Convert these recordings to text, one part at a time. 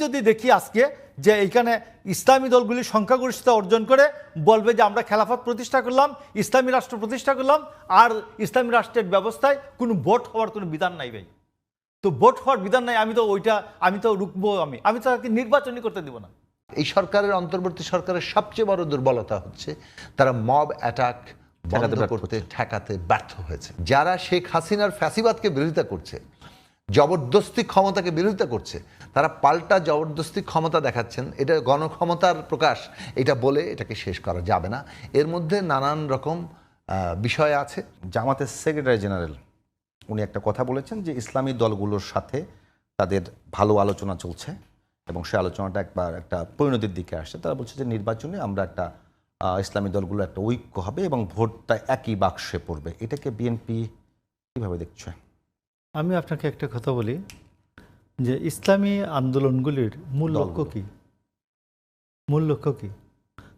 যদি দেখি আজকে যে এইখানে ইসলামী দলগুলি সংখ্যাগরিষ্ঠতা অর্জন করে বলবে যে আমরা খেলাফত প্রতিষ্ঠা করলাম, ইসলামী রাষ্ট্র প্রতিষ্ঠা করলাম, আর ইসলামী রাষ্ট্রের ব্যবস্থায় কোনো ভোট হওয়ার কোনো বিধান নাই ভাই। তো ভোট হওয়ার বিধান নাই, আমি তো রুখবো, আমি তো তাকে নির্বাচনই করতে দিব না। এই সরকারের অন্তর্বর্তী সরকারের সবচেয়ে বড় দুর্বলতা হচ্ছে তারা মব অ্যাটাক ঠেকাতে ব্যর্থ হয়েছে। যারা শেখ হাসিনার ফ্যাসিবাদকে বিরোধিতা করছে, জবরদস্তি ক্ষমতাকে বিরোধিতা করছে, তারা পাল্টা জবরদস্তি ক্ষমতা দেখাচ্ছেন। এটা গণক্ষমতার প্রকাশ, এটা বলে এটাকে শেষ করা যাবে না। এর মধ্যে নানান রকম বিষয় আছে। জামাতের সেক্রেটারি জেনারেল উনি একটা কথা বলেছেন যে ইসলামী দলগুলোর সাথে তাদের ভালো আলোচনা চলছে এবং সেই আলোচনাটা একটা পরিণতির দিকে আসছে। তারা বলছে যে নির্বাচনে আমরা একটা ইসলামী দলগুলো একটা ঐক্য হবে এবং ভোটটা একই বাক্সে পড়বে। এটাকে বিএনপি কীভাবে দেখছে? আমি আপনাকে একটা কথা বলি যে ইসলামী আন্দোলনগুলির মূল লক্ষ্য কি? মূল লক্ষ্য কি?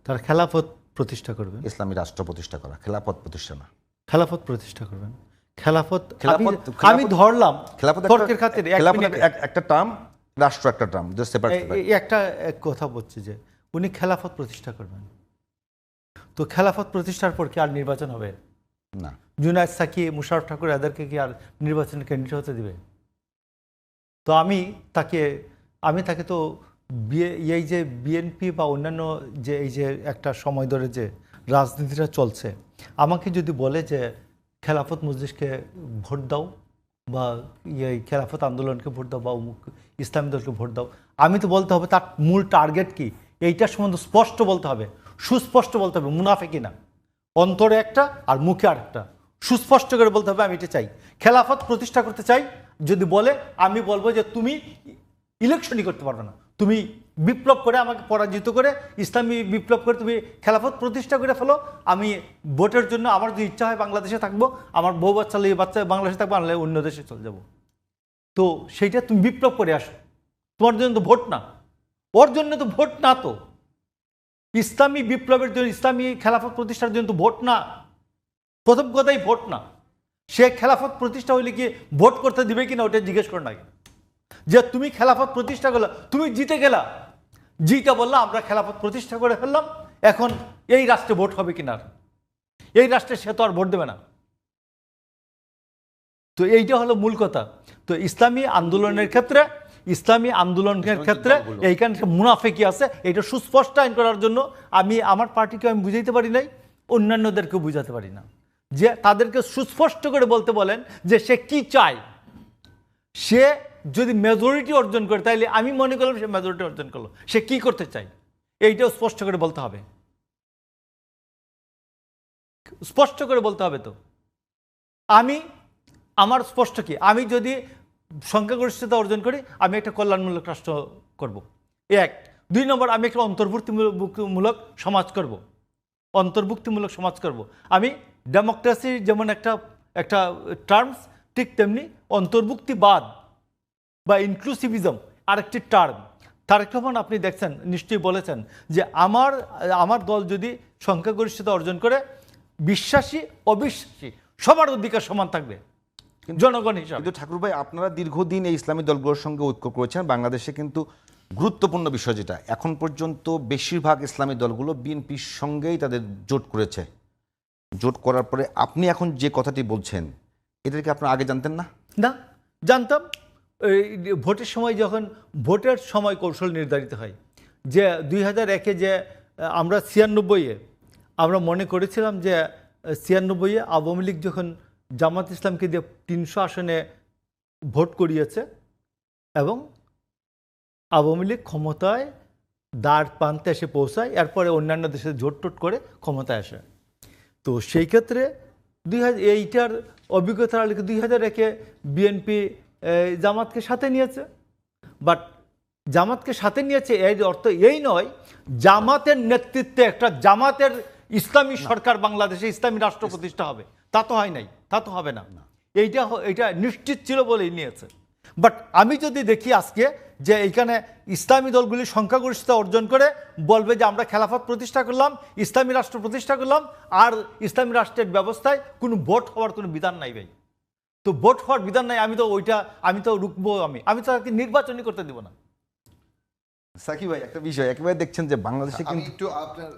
তারা খেলাফত প্রতিষ্ঠা করবে, ইসলামী রাষ্ট্র প্রতিষ্ঠা করা, খেলাফত প্রতিষ্ঠা না। খেলাফত প্রতিষ্ঠা করবেন। খেলাফত আমি ধরলাম তর্কের খাতিরে একটা টার্ম, রাষ্ট্র একটা টার্ম, একটা কথা বলছি যে উনি খেলাফত প্রতিষ্ঠা করবেন। তো খেলাফত প্রতিষ্ঠার পর কি আর নির্বাচন হবে না? জুনায়েদ সাকি, মুশাররফ ঠাকুর এদেরকে কি আর নির্বাচনে ক্যান্ডিডেট হতে দিবে? তো আমি তাকে তো এই যে বিএনপি বা অন্যান্য যে এই যে একটা সময় ধরে যে রাজনীতিটা চলছে, আমাকে যদি বলে যে খেলাফত মজলিসকে ভোট দাও বা খেলাফত আন্দোলনকে ভোট দাও বা ইসলামী দলকে ভোট দাও, আমি তো বলতে হবে তার মূল টার্গেট কি, এইটার সম্বন্ধে স্পষ্ট বলতে হবে, সুস্পষ্ট বলতে হবে, মুনাফেকি না। অন্তরে একটা আর মুখে আর একটা, সুস্পষ্ট করে বলতে হবে আমি এটা চাই, খেলাফত প্রতিষ্ঠা করতে চাই। যদি বলে আমি বলবো যে তুমি ইলেকশনই করতে পারবে না, তুমি বিপ্লব করে আমাকে পরাজিত করে ইসলামী বিপ্লব করে তুমি খেলাফত প্রতিষ্ঠা করে ফেলো। আমি ভোটের জন্য আমার যদি ইচ্ছা হয় বাংলাদেশে থাকবো, আমার বউ বাচ্চা বাংলাদেশে থাকবো, আনলে অন্য দেশে চলে যাব। তো সেইটা তুমি বিপ্লব করে আসো, তোমার জন্য তো ভোট না, ওর জন্য তো ভোট না। তো ইসলামী বিপ্লবের জন্য, ইসলামী খেলাফত প্রতিষ্ঠার জন্য তো ভোট না। প্রথম কথাই ভোট না। সে খেলাফত প্রতিষ্ঠা হইলে কি ভোট করতে দিবে কিনা ওটা জিজ্ঞেস করেন আগে। যে তুমি খেলাফত প্রতিষ্ঠা করলা, তুমি জিতে গেলা, জিতে বললা আমরা খেলাফত প্রতিষ্ঠা করে ফেললাম, এখন এই রাষ্ট্রে ভোট হবে কিনা? এই রাষ্ট্রে সে তো আর ভোট দেবে না। তো এইটা হলো মূল কথা। তো ইসলামী আন্দোলনের ক্ষেত্রে এইখানে মুনাফেকি আছে, এটা সুস্পষ্ট আইন করার জন্য আমি আমার পার্টিকে আমি বুঝাইতে পারি নাই, অন্যান্যদেরকেও বুঝাতে পারি না। যে তাদেরকে সুস্পষ্ট করে বলতে বলেন যে সে কি চায়। সে যদি মেজরিটি অর্জন করে তাইলে আমি মনে করলাম সে মেজরিটি অর্জন করলো, সে কি করতে চায় এইটাও স্পষ্ট করে বলতে হবে, স্পষ্ট করে বলতে হবে। তো আমার স্পষ্ট কি, আমি যদি সংখ্যাগরিষ্ঠতা অর্জন করি আমি একটা কল্যাণমূলক রাষ্ট্র করব, এক। 2 নম্বর, আমি একটা অন্তর্ভুক্তিমূলক সমাজ করব, অন্তর্ভুক্তিমূলক সমাজ করব। আমি ডেমোক্রেসি যেমন একটা টার্মস, ঠিক তেমনি অন্তর্ভুক্তিবাদ বা ইনক্লুসিভিজম আরেকটি টার্ম। তারেক রহমান আপনি দেখছেন, নিশ্চয়ই বলেছেন যে আমার দল যদি সংখ্যাগরিষ্ঠতা অর্জন করে, বিশ্বাসী অবিশ্বাসী সবার অধিকার সমান থাকবে জনগণ হিসাবে। কিন্তু ঠাকুর ভাই, আপনারা দীর্ঘদিন এই ইসলামী দলগুলোর সঙ্গে ঐক্য করেছেন। বাংলাদেশে কিন্তু গুরুত্বপূর্ণ বিষয় যেটা, এখন পর্যন্ত বেশিরভাগ ইসলামী দলগুলো বিএনপির সঙ্গেই তাদের জোট করেছে। জোট করার পরে আপনি এখন যে কথাটি বলছেন, এদেরকে আপনারা আগে জানতেন না? না, জানতাম। ভোটের সময় যখন ভোটের সময় কৌশল নির্ধারিত হয়, যে 2001-এ যে আমরা 96-এ আমরা মনে করেছিলাম যে 96-এ আওয়ামী লীগ যখন জামাত ইসলামকে দিয়ে 300 আসনে ভোট করিয়েছে এবং আওয়ামী লীগ ক্ষমতায় দ্বার প্রান্তে এসে পৌঁছায়, এরপরে অন্যান্য দেশে জোট করে ক্ষমতায় আসে। তো সেই ক্ষেত্রে এইটার অভিজ্ঞতা 2001-এ বিএনপি জামাতকে সাথে নিয়েছে। বাট জামাতকে সাথে নিয়েছে এর অর্থ এই নয় জামাতের নেতৃত্বে একটা জামাতের ইসলামী সরকার বাংলাদেশে ইসলামী রাষ্ট্র প্রতিষ্ঠা হবে, তা তো হয় নাই, তা তো হবে না। এইটা নিশ্চিত ছিল বলেই নিয়েছে। বাট আমি যদি দেখি আজকে যে এইখানে ইসলামী দলগুলি সংখ্যাগরিষ্ঠতা অর্জন করে বলবে যে আমরা খেলাফত প্রতিষ্ঠা করলাম, ইসলামী রাষ্ট্র প্রতিষ্ঠা করলাম, আর ইসলামী রাষ্ট্রের ব্যবস্থায় কোনো ভোট হওয়ার কোনো বিধান নাই ভাই। তো ভোট হওয়ার বিধান নাই, আমি তো রুখবো, আমি তো তাকে নির্বাচনই করতে দিব না। সাকিব ভাই একটা বিষয় একেবারে দেখছেন যে বাংলাদেশে আমি কিন্তু একটু আপনার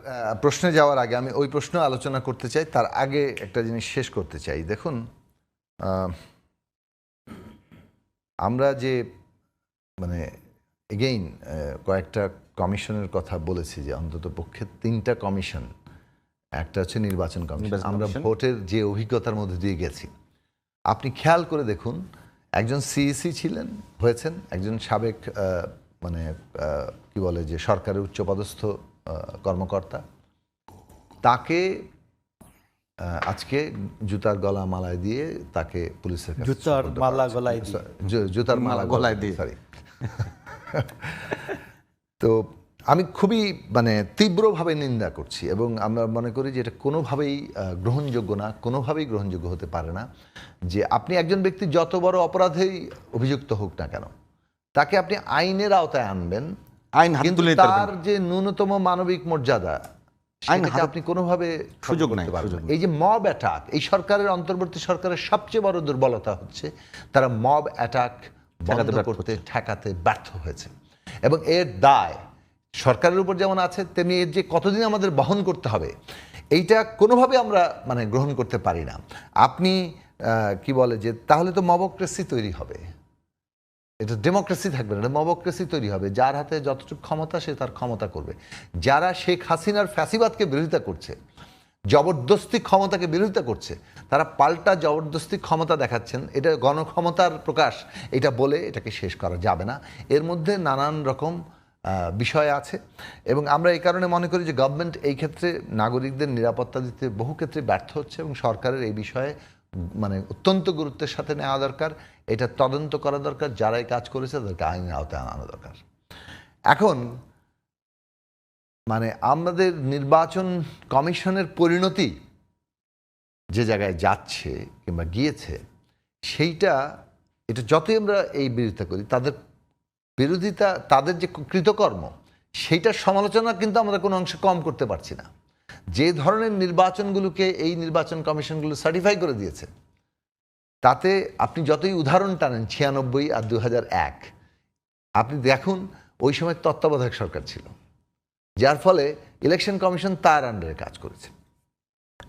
প্রশ্নে যাওয়ার আগে আমি ওই প্রশ্ন আলোচনা করতে চাই, তার আগে একটা জিনিস শেষ করতে চাই। দেখুন, আমরা যে মানে এগেইন কয়েকটা কমিশনের কথা বলেছি, যে অন্তত পক্ষে 3টা কমিশন, একটা হচ্ছে নির্বাচন কমিশন। আমরা ভোটের যে অভিজ্ঞতার মধ্যে দিয়ে গেছি, আপনি খেয়াল করে দেখুন, একজন সিইসি হয়েছেন, একজন সাবেক মানে কি বলে যে সরকারের উচ্চপদস্থ কর্মকর্তা, তাকে আজকে জুতার গলা মালায় দিয়ে তাকে পুলিশের কাছে জুতার মালা গলায় দিয়ে। জুতার মালা গলায় দিয়ে, সরি। তো আমি খুবই মানে তীব্রভাবে নিন্দা করছি, এবং আমরা মনে করি যে এটা কোনোভাবেই গ্রহণযোগ্য না, কোনোভাবেই গ্রহণযোগ্য হতে পারে না যে আপনি একজন ব্যক্তি যত বড় অপরাধেই অভিযুক্ত হোক না কেন, তাকে আপনি আইনের আওতায় আনবেন, আইন হাতে কিন্তু তুলে নিতে তার পারবেন। যে ন্যূনতম মানবিক মর্যাদা আইন সেটাকে হাতে- আপনি কোনোভাবে সুযোগ খর্ব নাই, করতে পারবেন সুযোগ না। নাই। এই যে মব অ্যাটাক, এই সরকারের অন্তর্বর্তী সরকারের সবচেয়ে বড় দুর্বলতা হচ্ছে তারা মব অ্যাটাক বন্ধ করতে ঠেকাতে ব্যর্থ হয়েছে, এবং এর দায় সরকারের উপর যেমন আছে, তেমনি এর যে কতদিন আমাদের বহন করতে হবে, এইটা কোনোভাবে আমরা মানে গ্রহণ করতে পারি না। আপনি কি বলে যে তাহলে তো মবক্রেসি তৈরি হবে, এটা ডেমোক্রেসি থাকবে না, এটা মবক্রেসি তৈরি হবে। যার হাতে যতটুকু ক্ষমতা সে তার ক্ষমতা করবে। যারা শেখ হাসিনার ফ্যাসিবাদকে বিরোধিতা করছে, জবরদস্তি ক্ষমতাকে বিরোধিতা করছে, তারা পাল্টা জবরদস্তি ক্ষমতা দেখাচ্ছেন। এটা গণক্ষমতার প্রকাশ, এটা বলে এটাকে শেষ করা যাবে না। এর মধ্যে নানান রকম বিষয় আছে, এবং আমরা এই কারণে মনে করি যে গভর্নমেন্ট এই ক্ষেত্রে নাগরিকদের নিরাপত্তা দিতে বহু ক্ষেত্রে ব্যর্থ হচ্ছে, এবং সরকারের এই বিষয়ে মানে অত্যন্ত গুরুত্বের সাথে নেওয়া দরকার। এটা তদন্ত করা দরকার, যারাই কাজ করেছে তাদেরকে আইনের আওতায় আনা দরকার। এখন মানে আমাদের নির্বাচন কমিশনের পরিণতি যে জায়গায় যাচ্ছে কিংবা গিয়েছে, সেইটা এটা যতই আমরা এই বিরোধিতা করি, তাদের বিরোধিতা, তাদের যে কৃতকর্ম, সেইটার সমালোচনা কিন্তু আমরা কোনো অংশে কম করতে পারছি না। যে ধরনের নির্বাচনগুলোকে এই নির্বাচন কমিশনগুলো সার্টিফাই করে দিয়েছে, তাতে আপনি যতই উদাহরণ টানেন 96 আর 2001, আপনি দেখুন ওই সময় তত্ত্বাবধায়ক সরকার ছিল, যার ফলে ইলেকশন কমিশন তার আন্ডারে কাজ করেছে।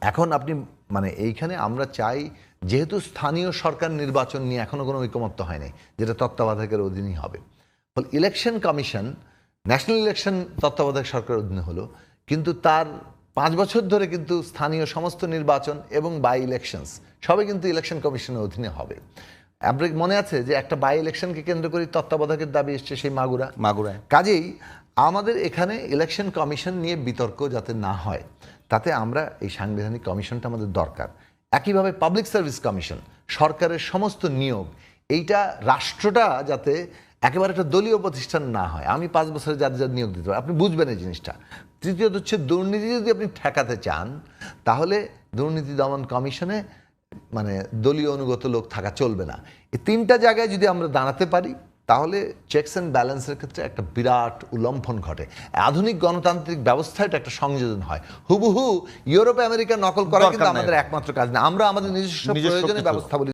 এখন আপনি মানে এইখানে আমরা চাই, যেহেতু স্থানীয় সরকার নির্বাচন নিয়ে এখনো কোনো ঐকমত্য হয়নি, যেটা তত্ত্বাবধায়কের অধীনেই হবে, ফলে ইলেকশন কমিশন ন্যাশনাল ইলেকশন তত্ত্বাবধায়ক সরকারের অধীনে হলো, কিন্তু তার 5 বছর ধরে কিন্তু স্থানীয় সমস্ত নির্বাচন এবং বাই ইলেকশনস সবই কিন্তু ইলেকশন কমিশনের অধীনে হবে। আপনার মনে আছে যে একটা বাই ইলেকশনকে কেন্দ্র করে তত্ত্বাবধায়কের দাবি এসছে সেই মাগুরায়। কাজেই আমাদের এখানে ইলেকশন কমিশন নিয়ে বিতর্ক যাতে না হয়, তাতে আমরা এই সাংবিধানিক কমিশনটা আমাদের দরকার। একইভাবে পাবলিক সার্ভিস কমিশন, সরকারের সমস্ত নিয়োগ, এইটা রাষ্ট্রটা যাতে একেবারে একটা দলীয় প্রতিষ্ঠান না হয়। আমি 5 বছরে যার নিয়োগ দিতে পারি, আপনি বুঝবেন এই জিনিসটা। তৃতীয়ত হচ্ছে দুর্নীতি যদি আপনি ঠেকাতে চান, তাহলে দুর্নীতি দমন কমিশনে মানে দলীয় অনুগত লোক থাকা চলবে না। এই 3টা জায়গায় যদি আমরা দাঁড়াতে পারি, তাহলে চেকস অ্যান্ড ব্যালেন্সের ক্ষেত্রে একটা বিরাট উল্লম্ফন ঘটে। আধুনিক গণতান্ত্রিক ব্যবস্থায় এটা একটা সংযোজন হয়। হুবহু ইউরোপ আমেরিকা নকল করা কিন্তু আমাদের একমাত্র কাজ না। আমরা আমাদের নিজস্ব প্রয়োজনে ব্যবস্থা বলি।